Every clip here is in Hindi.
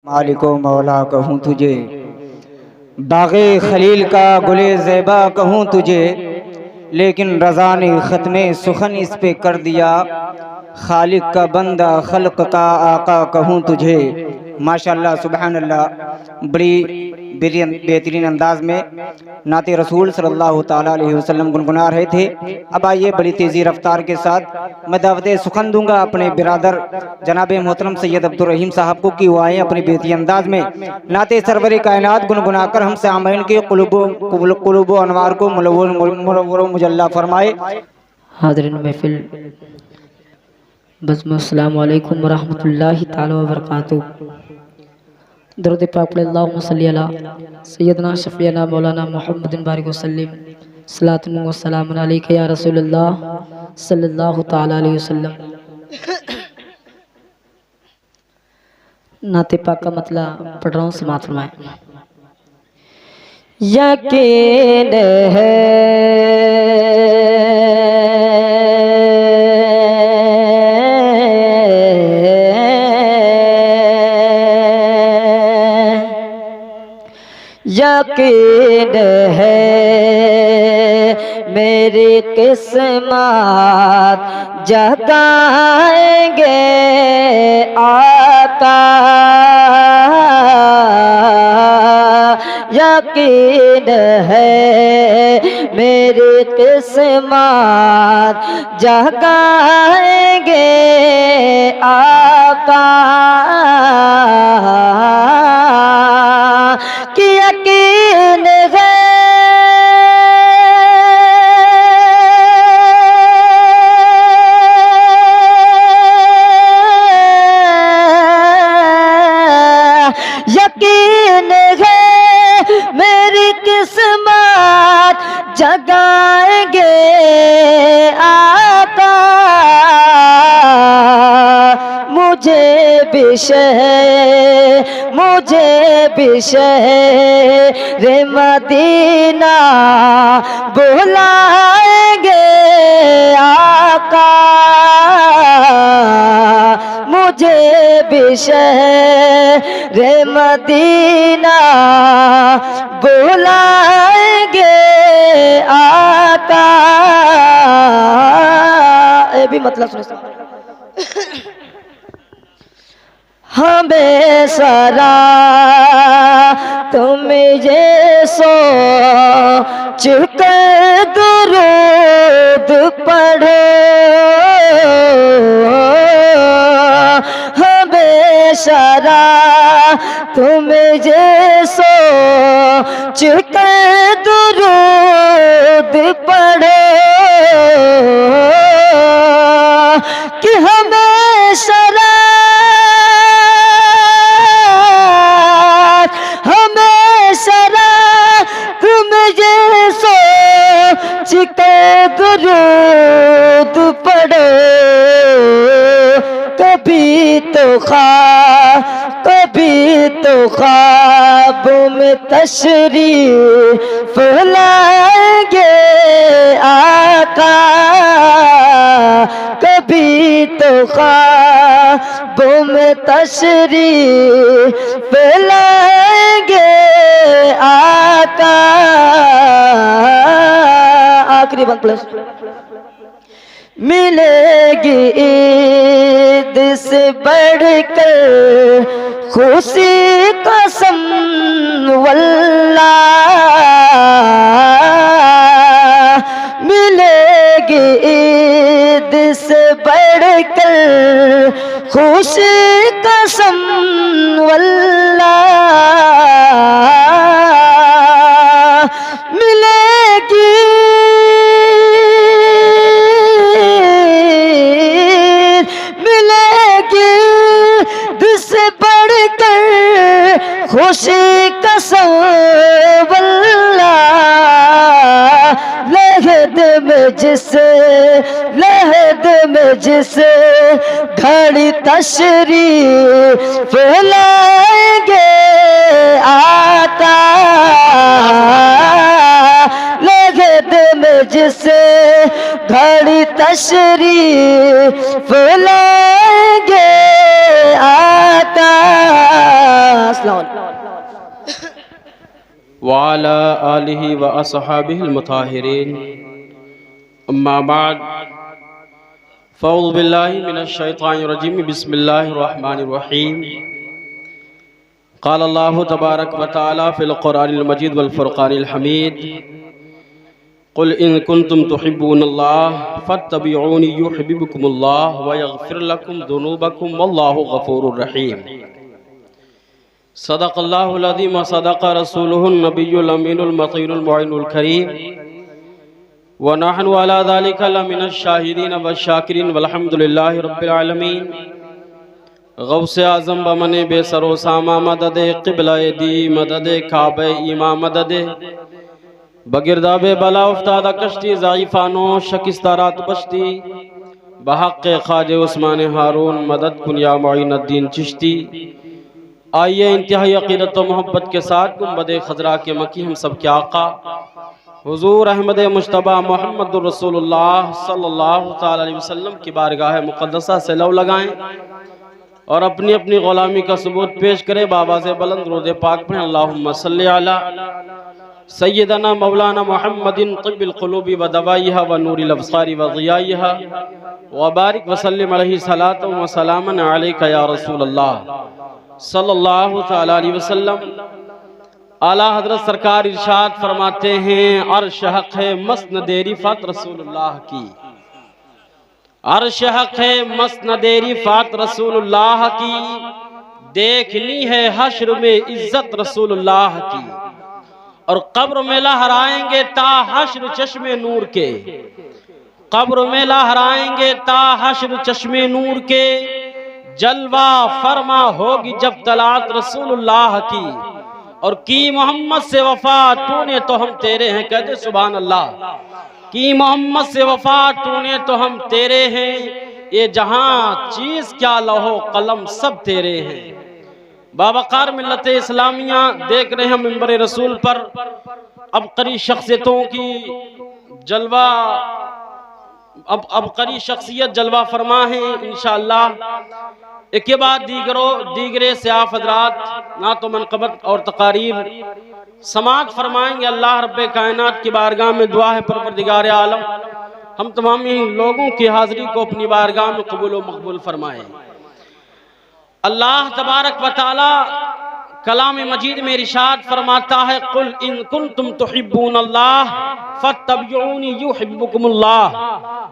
मालिको मौला कहूँ तुझे, बाग़े खलील का गुले ज़ेबा कहूँ तुझे, लेकिन रज़ा ने ख़त्मे सुखन इस पे कर दिया, खालिक का बंदा खल्क का आका कहूँ तुझे। माशाअल्लाह सुबहान अल्लाह, बड़ी बेहतरीन अंदाज में नाते रसूल सल्लल्लाहु ताला अलैहि वसल्लम गुनगुना रहे थे। अब आइए बड़ी तेज़ी रफ्तार के साथ मैं दावत सुखन दूंगा अपने बिरादर जनाब मोहतरम सैयद अब्दुल रहीम साहब को कि वो आए अपने बेहतरीन अंदाज में नाते सरवर कायनात गुनगुना कर हमसे आमीन के कुलूब अनवार को मुनव्वर मुजल्ला फरमाए। हाज़रीन महफिल बज़्म अस्सलामु अलैकुम व रहमतुल्लाहि ताला व बरकातुहू। दरूद पाक पढ़े अल्लाहुम्मा सल्ली अला सय्यदना शफ़ीअना मौलाना मुहम्मदिन बारिक वसल्लिम सलातुन व सलामुन अलैका या रसूलल्लाह सल्लल्लाहु ताला अलैहि वसल्लम। नाते पाक का मतलब पढ़ रहा हूँ, समाअत फरमाएं। यकीन है यकीन है मेरी किस्मत जगाएंगे आका, यकीन है मेरी किस्मत जगाएंगे आका, कि यकीन है यकीन है मेरी किस्मत जगाएंगे आका, मुझे भी शहर मदीना बुलाएंगे आका, मुझे भी शहर मदीना बुलाएंगे आका। ये भी मतलब सुनो। हमें सरा तुम ये सोच कर दुरूद पढ़ो, हमें सरा तुम ये सोच कर दुरूद पढ़ो, कि हमें सरा दुरूद पढ़ो, कभी तो ख्वाबों में तशरीफ लाएंगे आका, कभी तो ख्वाबों में तशरीफ लाएंगे आका। आखिरी बात प्लस मिलेगी ईद से बढ़कर खुशी कसम वल्लाह, मिलेगी ईद से बढ़कर खुशी कसम वल्लाह, मिलेगी खुशी कसम वल्लाह, लहद में जिसे घड़ी तशरीफ लाएंगे आका, लहद में जिसे घड़ी तशरीफ लाएंगे आका। वाला आलिहि व अस्हाबिहिल मुताहिरीन अम्मा बाद फ़अऊज़ु बिल्लाहि मिनश शैतानिर रजीम बिस्मिल्लाहिर रहमानिर रहीम क़ाल अल्लाहु तबारक व तआला फ़िल क़ुरआनिल मजीद वल फ़ुरक़ानिल हमीद क़ुल इन कुन्तुम तुहिब्बूनल्लाह फ़त्तबिऊनी युहिब्बुकुमुल्लाह व यग़फ़िर लकुम ज़ुनूबकुम वल्लाहु गफ़ूरुर रहीम। सदक़ल्लाहुल अज़ीम व सदक़ रसूलुहुन नबियुल अमीनुल मतीनुल मुईनुल करीम व नहनु अला ज़ालिका लमिनश शाहिदीन व शाकिरीन वल्हम्दुलिल्लाहि रब्बिल आलमीन। गौसे आज़म बमने बेसरो सामा मदद क़िबला दी मदद काबे ईमा मदद बगिरदाबे बला उफ्तादा कश्ती ज़ाइफ़ानो शकिस्तारात बश्ती बहक़ ख्वाजे उस्मान हारून मदद कुनिया मुईनुद्दीन चिश्ती। आइए इंतहाई अक़ीदत व मोहब्बत के साथ गुंबद खजरा के मकी हम सब के आका हुजूर अहमद मुश्तबा मोहम्मद रसूलुल्लाह सल्लल्लाहु तआला अलैहि वसल्लम की बारगाह मुक़द्दसा से लव लगाएं और अपनी अपनी ग़ुलामी का सबूत पेश करें। बाबा से बुलंद रोज़े पाक में अल्लाहुम्मा सल्लि अला सय्यदना मौलाना मुहम्मदिन तिब्बिल क़ुलूबि व दवाइहा व नूरिल अब्सारि व ज़ियाइहा व बारिक व सल्लिम अलैहि सलातन व सलामन अलैका या रसूलल्लाह सल्लल्लाहु तआला अलैहि वसल्लम। आला हज़रत सरकार इरशाद फरमाते हैं, अर्श हक़ है मस्नद रिफ़ात रसूलुल्लाह की, अर्श हक़ है मस्नद रिफ़ात रसूलुल्लाह की, देखनी है हश्र में इज्जत रसूलुल्लाह की, और कब्र में लहराएंगे ता हश्र चश्मे नूर के, कब्र में लहराएंगे ता हश्र चश्मे नूर के, जलवा फरमा होगी जब तलात रसूलुल्लाह की, और की मोहम्मद से वफा तूने तो हम तेरे हैं, कहते सुभान अल्लाह। की मोहम्मद से वफा तूने तो हम तेरे हैं, ये जहां चीज क्या लहो कलम सब तेरे हैं। बावकार मिल्लत इस्लामिया देख रहे हैं मिंबर रसूल पर अबकरी शख्सियतों की जलवा, अब करी शख्सियत जलवा फरमा है इंशाअल्लाह। एक के बाद दीगरे से आप हजरात ना तो मनकबत और तकारीर समात फरमाएंगे। अल्लाह रब्बे कायनात की बारगाह में दुआ है परवरदिगार आलम हम तमाम लोगों की हाजिरी को अपनी बारगाह में कबूल व मकबूल फरमाए। अल्लाह तबारक व तआला कलाम मजीद में इरशाद फरमाता है, कुल इन कुन्तुम तुहिब्बूनल्लाह फत्तबिऊनी युहिब्बुकुमुल्लाह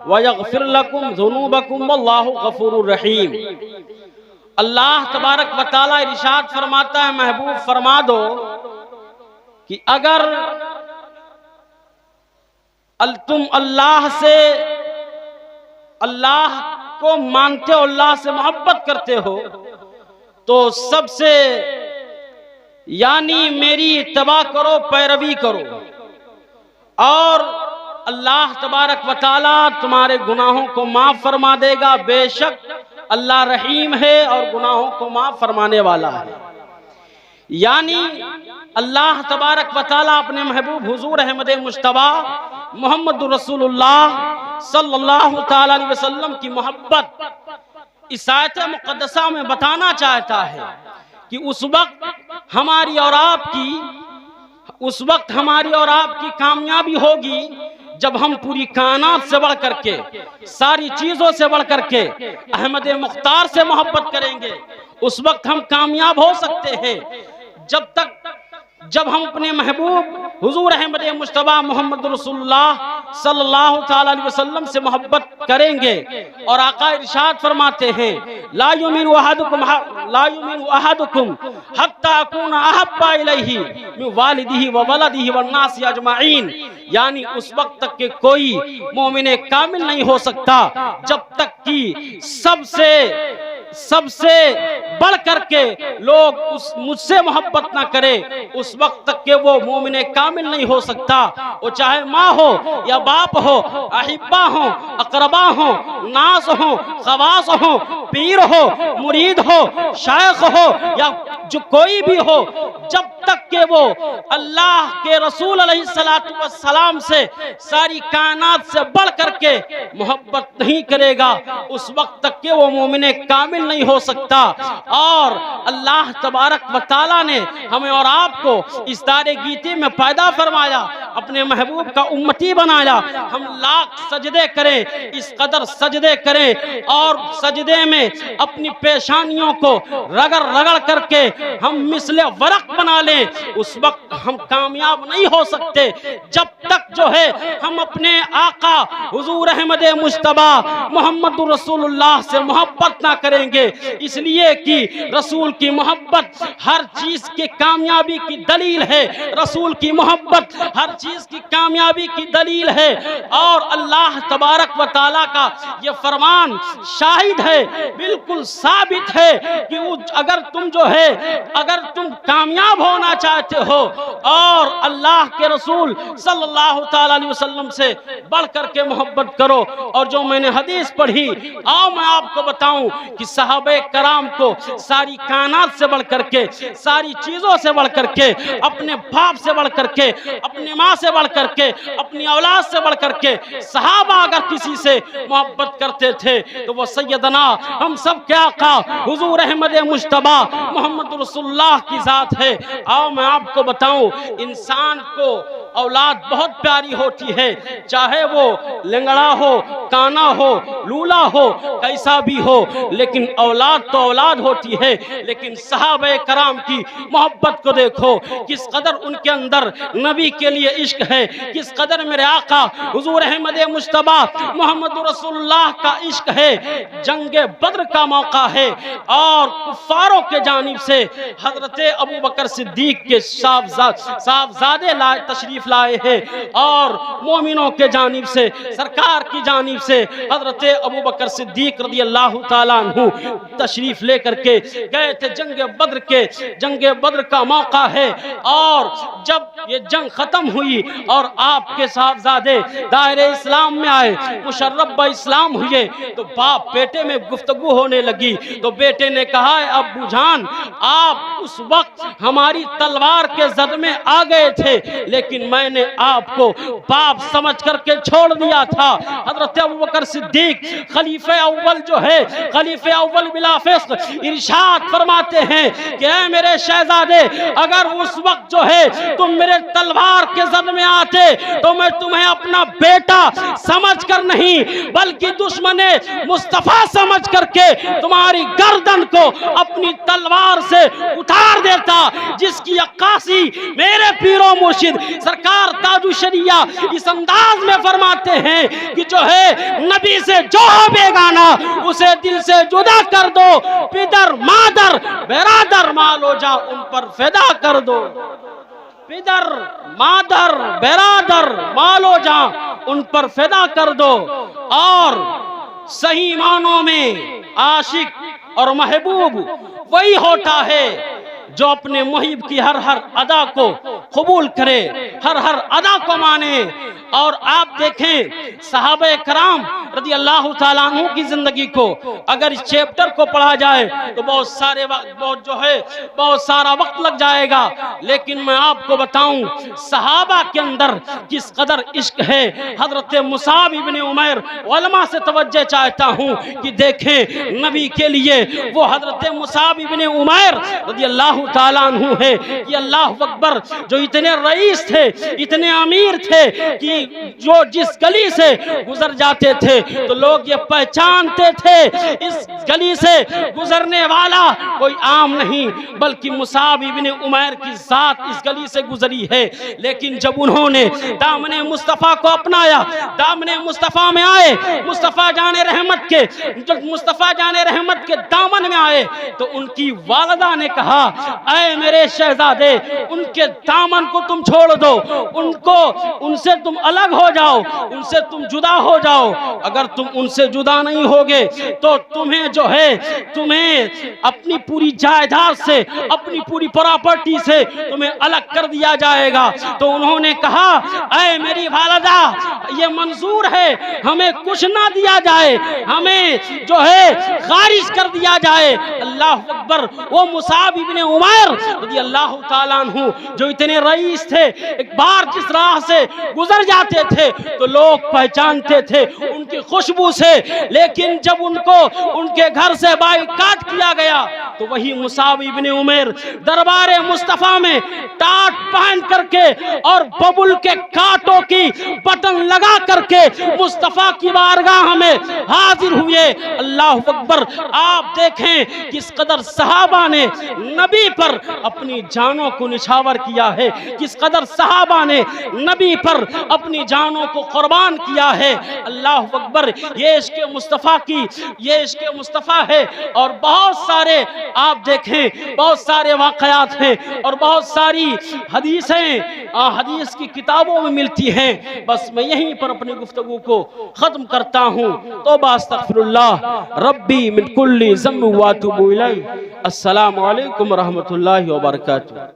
व यग़फिर लकुम ज़ुनूबकुम वल्लाहु गफ़ूरुर रहीम। अल्लाह तबारक व तआला इरशाद फरमाता है, महबूब फरमा दो कि अगर तुम अल्लाह से, अल्लाह को मानते हो, अल्लाह से मोहब्बत करते हो, तो सबसे यानी मेरी इत्तबा करो, पैरवी करो, और अल्लाह तबारक व तआला तुम्हारे गुनाहों को माफ फरमा देगा। बेशक अल्लाह रहीम है और गुनाहों को माफ फरमाने वाला है। यानी अल्लाह तबारक व तआला अपने महबूब हुजूर अहमद मुश्तबा मोहम्मद रसूलुल्लाह सल्लल्लाहु तआला अलैहि वसल्लम की मोहब्बत इस आयत मुक़द्दसा में बताना चाहता है कि उस वक्त हमारी और आपकी कामयाबी होगी जब हम पूरी कायनात से बढ़ करके, सारी चीजों से बढ़ करके अहमद मुख्तार से मोहब्बत करेंगे। उस वक्त हम कामयाब हो सकते हैं जब हम अपने महबूब हुजूर अहमद मुश्तबा मोहम्मद रसूलुल्लाह सल्लल्लाहु तआला अलैहि वसल्लम से मोहब्बत करेंगे। और आका इरशाद फरमाते हैं, ला युमिनु अहदुकुम हत्ता अकूना अहब्बा इलैहि मिन वालिदिही व वलदिही वन नास अजमाइन। यानी उस वक्त तक के कोई मोमिन कामिल नहीं हो सकता जब तक कि सबसे बढ़ करके लोग मुझसे मोहब्बत ना करें, उस वक्त तक के वो मोमिन कामिल नहीं हो सकता। वो चाहे माँ हो या बाप हो, अहिब्बा हो, अकरबा हो, नास हो, खवास हो, पीर हो, मुरीद हो, शायख हो, या जो कोई भी हो, जब तक के वो अल्लाह के रसूल अलैहिस्सलातु वस्सलाम सलाम से सारी कायनात से बढ़ करके मोहब्बत नहीं करेगा, उस वक्त तक के वो मोमिने कामिल नहीं हो सकता। और अल्लाह तबारक व तआला ने हमें और आपको इस दारे गीते में पैदा फरमाया, अपने महबूब का उम्मती बनाया। हम लाख सजदे करें, इस कदर सजदे करें और सजदे में अपनी पेशानियों को रगड़ रगड़ करके हम मिसले वरक बना लें, उस वक्त हम कामयाब नहीं हो सकते जब तक जो है हम अपने आका हुजूर अहमद मुश्तबा मोहम्मद रसूलुल्लाह से मोहब्बत ना करेंगे। इसलिए कि रसूल की मोहब्बत हर चीज की कामयाबी की दलील है, रसूल की मोहब्बत हर चीज की कामयाबी की दलील है। और अल्लाह तबारक व तआला का ये फरमान शाहिद है, बिल्कुल साबित है कि अगर तुम जो है अगर तुम कामयाब होना चाहते हो और अल्लाह के रसूल सल्लल्लाहु ताला अलैहि वसल्लम से बढ़ करके मोहब्बत करो। और जो मैंने हदीस पढ़ी, आओ मैं आपको बताऊं कि सहाबे कराम को सारी कायनात से बढ़ करके, सारी चीजों से बढ़ करके, अपने बाप से बढ़ करके, अपनी माँ से बढ़ करके, अपनी औलाद से बढ़ करके सहाबा अगर किसी से मोहब्बत करते थे तो वो सैयदना हम सब क्या आका हुजूर अहमद मुश्तबा मोहम्मद रसूलुल्लाह की जात है। आओ मैं आपको बताऊं, इंसान को औलाद बहुत प्यारी होती है, चाहे वो लंगड़ा हो, काना हो, लूला हो, कैसा भी हो, लेकिन औलाद तो औलाद होती है। लेकिन सहाबे कराम की मोहब्बत को देखो, किस कदर उनके अंदर नबी के लिए इश्क है, किस कदर मेरे आका हुजूर अहमद मुश्तबा मोहम्मद रसूलुल्लाह का इश्क है। जंगे बद्र का मौका है और कुफारों के जानिब से हजरत अबू बकर सिद्दीक के साहबजादे तशरीफ लाए हैं और मोमिनों के जानिब से सरकार की जानिब से हजरत अबू बकर सिद्दीक रज़ी अल्लाह ताला अन्हु तशरीफ लेकर के गए थे। जंगे बद्र का मौका है और जब ये जंग खत्म हुई और आपके साहबजादे दायरे इस्लाम में आए, मुशर्रफ इस्लाम हुए, तो बाप बेटे में गुफ्तगू होने लगी। तो बेटे ने कहा, अब्बू जान आप उस वक्त हमारी तलवार के जद में आ गए थे, लेकिन मैंने आपको बाप समझ करके छोड़ दिया था। हजरत अबू बकर सिद्दीक खलीफे अव्वल जो है, खलीफे अव्वल बिला फिस्क, इरशाद फरमाते हैं कि ऐ मेरे शहजादे, अगर उस वक्त जो है तुम मेरे तलवार के जद में आते तो मैं तुम्हें अपना बेटा समझ कर नहीं बल्कि दुश्मने मुस्तफा समझ करके तुम्हारी गर्दन को अपनी तलवार से उतार देता, जिसकी अक्कासी मेरे पीरो मुर्शिद सरकार ताजु शरिया इस अंदाज में फरमाते हैं कि जो है नबी से जो हो बेगाना उसे दिल से जुदा कर दो, पिदर मादर बेरादर मालो जा उन पर फिदा कर दो, पिदर मादर बेरादर मालो जा उन पर फिदा कर दो। और सही मानों में आशिक और महबूब वही होता है जो अपने मुहिब की हर हर अदा को कबूल करे, हर हर अदा को माने। और आप देखें सहाबे कराम रज़ी अल्लाह ताला अन्हु की जिंदगी को अगर इस चैप्टर को पढ़ा जाए तो बहुत सारा वक्त लग जाएगा। लेकिन मैं आपको बताऊं सहाबा के अंदर किस कदर इश्क है। हजरत मुसाब इब्ने उमैर उलमा से तवज्जो चाहता हूं कि देखें नबी के लिए वो हजरत मुसाब इब्ने उमैर रज़ी अल्लाह ताला अन्हु है कि अल्लाह अकबर, जो इतने रईस थे, इतने अमीर थे कि जो जिस गली से गुजर जाते थे तो लोग ये पहचानते थे इस गली से गुजरने वाला कोई आम नहीं बल्कि मुसाब इब्ने उमैर की जात इस गली से गुजरी है। लेकिन जब उन्होंने दामने मुस्तफ़ा को अपनाया, दामने मुस्तफ़ा में आए, मुस्तफ़ा जाने रहमत के, जब मुस्तफ़ा जाने रहमत के दामन में आए तो उनकी वालिदा ने कहा, ऐ मेरे शहजादे, उनके दामन को तुम छोड़ दो, उनसे तुम अलग हो जाओ, उनसे तुम जुदा हो जाओ। अगर तुम उनसे जुदा नहीं होगे तो तुम्हें जो है तुम्हें अपनी पूरी जायदाद से, अपनी पूरी प्रॉपर्टी से तुम्हें अलग कर दिया जाएगा। तो उन्होंने कहा, ऐ मेरी वालिदा, ये मंजूर है, हमें कुछ ना दिया जाए, हमें जो है खारिज कर दिया जाए। अल्लाह अकबर। वो मुसाब इब्ने उमर रज़ियल्लाहु ताला अन्हु जो इतने रईस थे, एक बार जिस राह से गुजर जाते थे तो लोग पहचानते थे उनकी खुशबू से, लेकिन जब उनको उनके घर से बाइकाट किया गया तो वही मुसाब इब्ने उमैर दरबारे मुस्तफा में टाट पहन करके और बबुल के कांटों की बटन लगा करके मुस्तफा की बारगाह में हाजिर हुए। अल्लाह अकबर। आप देखें किस कदर सहाबा ने नबी पर अपनी जानों को निछावर किया है, किस कदर सहाबा ने नबी पर अपनी जानों को कुर्बान किया है। अल्लाह अकबर। ये इश्क़ मुस्तफ़ा की, ये इश्क़ मुस्तफ़ा है। और बहुत सारे आप देखें, बहुत सारे वाक़यात हैं और बहुत सारी हदीसें हदीस की किताबों में मिलती हैं। बस मैं यहीं पर अपनी गुफ्तगू को ख़त्म करता हूँ। तौबा अस्तग़फिरुल्लाह रब्बी मिन कुल्ली ज़म्बिन व अतूबु इलैह। अस्सलामु अलैकुम व रहमतुल्लाहि व बरकातुहू।